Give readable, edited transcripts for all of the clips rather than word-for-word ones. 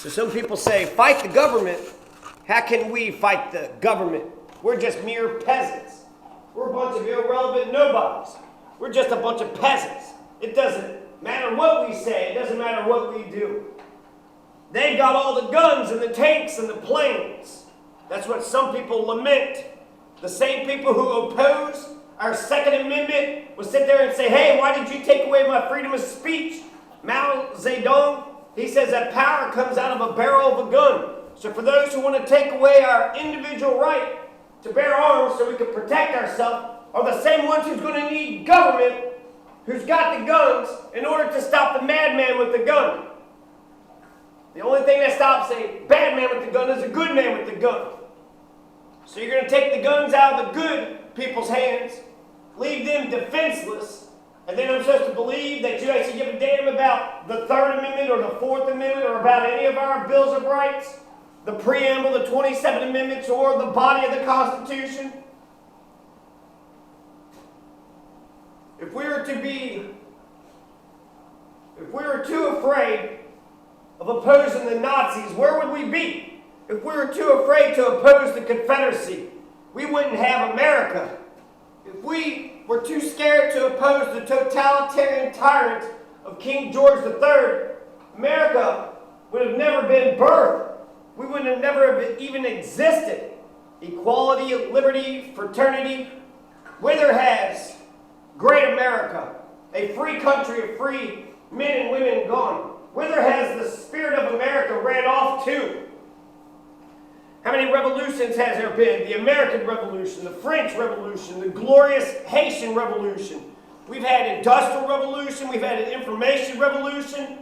So some people say, fight the government. How can we fight the government? We're just mere peasants. We're a bunch of irrelevant nobodies. We're just a bunch of peasants. It doesn't matter what we say. It doesn't matter what we do. They've got all the guns and the tanks and the planes. That's what some people lament. The same people who oppose our Second Amendment will sit there and say, hey, why did you take away my freedom of speech? Mao Zedong, he says that power comes out of a barrel of a gun. So for those who want to take away our individual right to bear arms so we can protect ourselves are the same ones who's going to need government who's got the guns in order to stop the madman with the gun. The only thing that stops a bad man with the gun is a good man with the gun. So you're going to take the guns out of the good people's hands, leave them defenseless, and then I'm supposed to believe that you actually give a damn about the Third Amendment or the Fourth Amendment or about any of our Bills of Rights, the preamble, the 27 Amendments, or the body of the Constitution? If we were too afraid of opposing the Nazis, where would we be? If we were too afraid to oppose the Confederacy, we wouldn't have America. If we were too scared to oppose the totalitarian tyrant of King George III, America would have never been birthed. We would have never even existed. Equality, liberty, fraternity. Whither has great America, a free country of free men and women, gone? Whither has the spirit of America ran off to? How many revolutions has there been? The American Revolution, the French Revolution, the glorious Haitian Revolution. We've had industrial revolution, we've had an information revolution,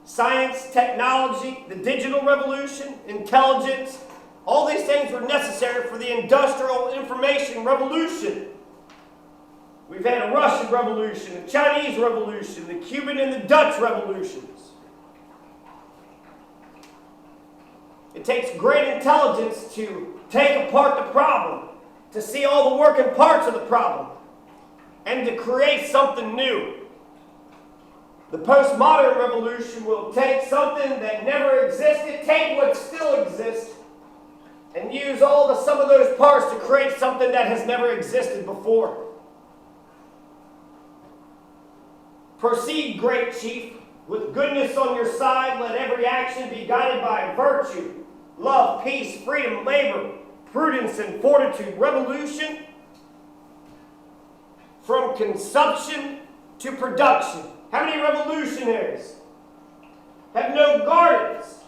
science, technology, the digital revolution, intelligence. All these things were necessary for the industrial information revolution. We've had a Russian Revolution, a Chinese Revolution, the Cuban and the Dutch revolutions. It takes great intelligence to take apart the problem, to see all the working parts of the problem, and to create something new. The postmodern revolution will take something that never existed, take what still exists, and use some of those parts to create something that has never existed before. Proceed, great chief, with goodness on your side. Let every action be guided by virtue, love, peace, freedom, labor, prudence, and fortitude. Revolution from consumption to production. How many revolutionaries have no gardens?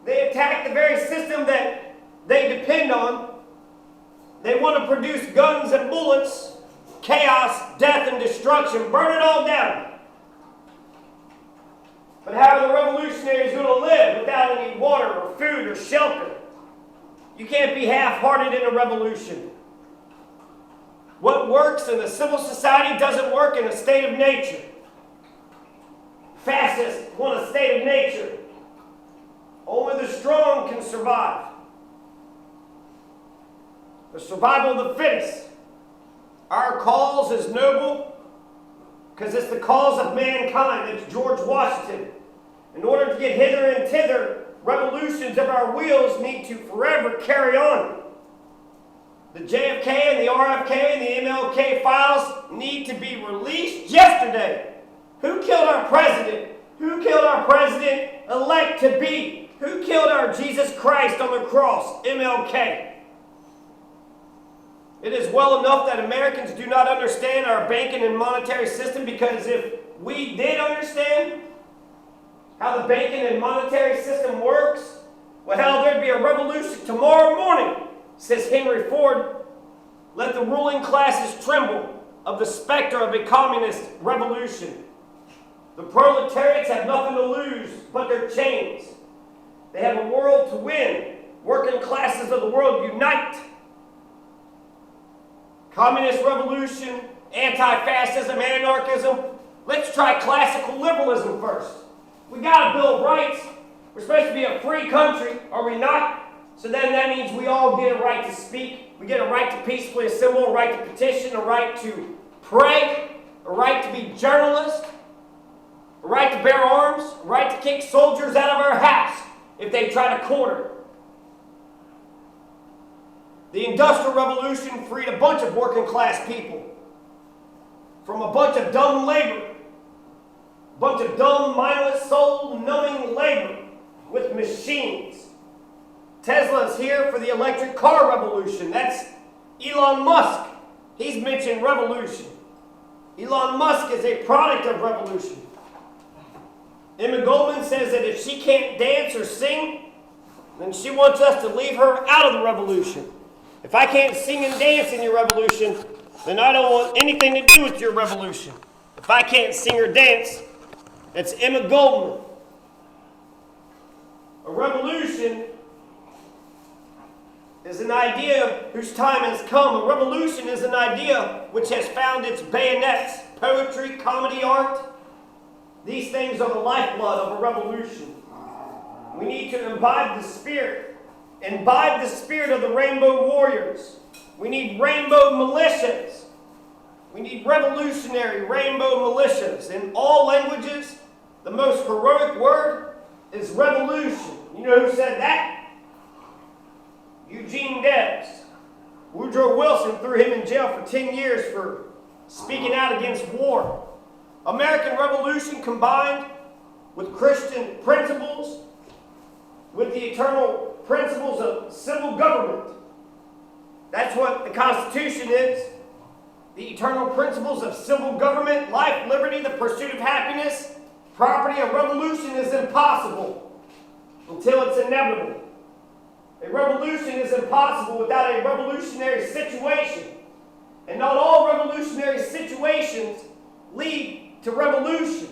They attack the very system that they depend on. They want to produce guns and bullets, chaos, death, and destruction. Burn it all down. But how are the revolutionaries going to live without any water or food or shelter? You can't be half-hearted in a revolution. What works in a civil society doesn't work in a state of nature. Fascists want a state of nature. Only the strong can survive. The survival of the fittest. Our cause is noble because it's the cause of mankind. It's George Washington. In order to get hither and thither, revolutions of our wheels need to forever carry on. The JFK and the RFK and the MLK files need to be released yesterday. Who killed our president? Who killed our president-elect to be? Who killed our Jesus Christ on the cross? MLK. It is well enough that Americans do not understand our banking and monetary system, because if we did understand how the banking and monetary system works, well, hell, there'd be a revolution tomorrow morning, says Henry Ford. Let the ruling classes tremble of the specter of a communist revolution. The proletariats have nothing to lose but their chains. They have a world to win. Working classes of the world unite. Communist revolution, anti-fascism, anarchism. Let's try classical liberalism first. We got a Bill of Rights. We're supposed to be a free country, are we not? So then that means we all get a right to speak. We get a right to peacefully assemble, a right to petition, a right to pray, a right to be journalists. a right to bear arms, a right to kick soldiers out of our house if they try to corner. The Industrial Revolution freed a bunch of working class people from a bunch of dumb labor, a bunch of dumb, mindless, soul-numbing labor with machines. Tesla is here for the electric car revolution. That's Elon Musk. He's mentioned revolution. Elon Musk is a product of revolution. Emma Goldman says that if she can't dance or sing, then she wants us to leave her out of the revolution. If I can't sing and dance in your revolution, then I don't want anything to do with your revolution. If I can't sing or dance, that's Emma Goldman. A revolution is an idea whose time has come. A revolution is an idea which has found its bayonets. Poetry, comedy, art. These things are the lifeblood of a revolution. We need to imbibe the spirit of the rainbow warriors. We need rainbow militias. We need revolutionary rainbow militias. In all languages, the most heroic word is revolution. You know who said that? Eugene Debs. Woodrow Wilson threw him in jail for 10 years for speaking out against war. American Revolution combined with Christian principles, with the eternal principles of civil government. That's what the Constitution is. The eternal principles of civil government, life, liberty, the pursuit of happiness, property. A revolution is impossible until it's inevitable. A revolution is impossible without a revolutionary situation. And not all revolutionary situations lead to revolution.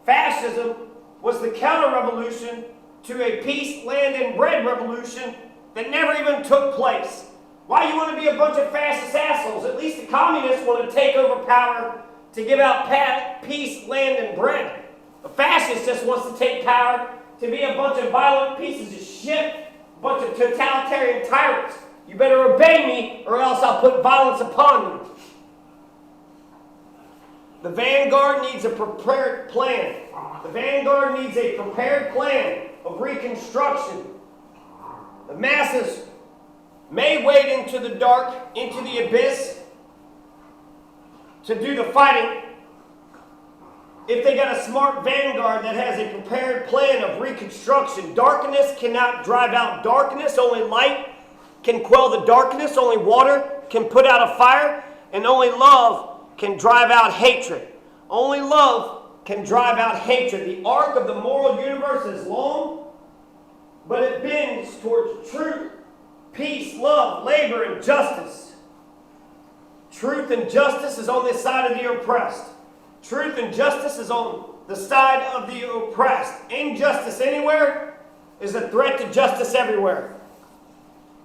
Fascism was the counter-revolution to a peace, land, and bread revolution that never even took place. Why you want to be a bunch of fascist assholes? At least the communists want to take over power to give out peace, land, and bread. The fascist just wants to take power to be a bunch of violent pieces of shit, a bunch of totalitarian tyrants. You better obey me or else I'll put violence upon you. The vanguard needs a prepared plan. The vanguard needs a prepared plan of reconstruction. The masses may wade into the dark, into the abyss to do the fighting if they got a smart vanguard that has a prepared plan of reconstruction. Darkness cannot drive out darkness. Only light can quell the darkness. Only water can put out a fire. And only love can drive out hatred. Only love can drive out hatred. The arc of the moral universe is long, but it bends towards truth, peace, love, labor, and justice. Truth and justice is on the side of the oppressed. Truth and justice is on the side of the oppressed. Injustice anywhere is a threat to justice everywhere.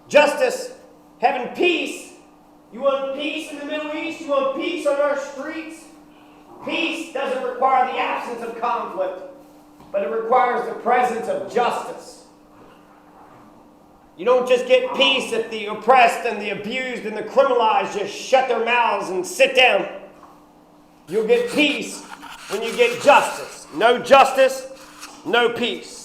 Justice, having peace. You want peace in the Middle East? You want peace on our streets? Peace doesn't require the absence of conflict, but it requires the presence of justice. You don't just get peace if the oppressed and the abused and the criminalized just shut their mouths and sit down. You'll get peace when you get justice. No justice, no peace.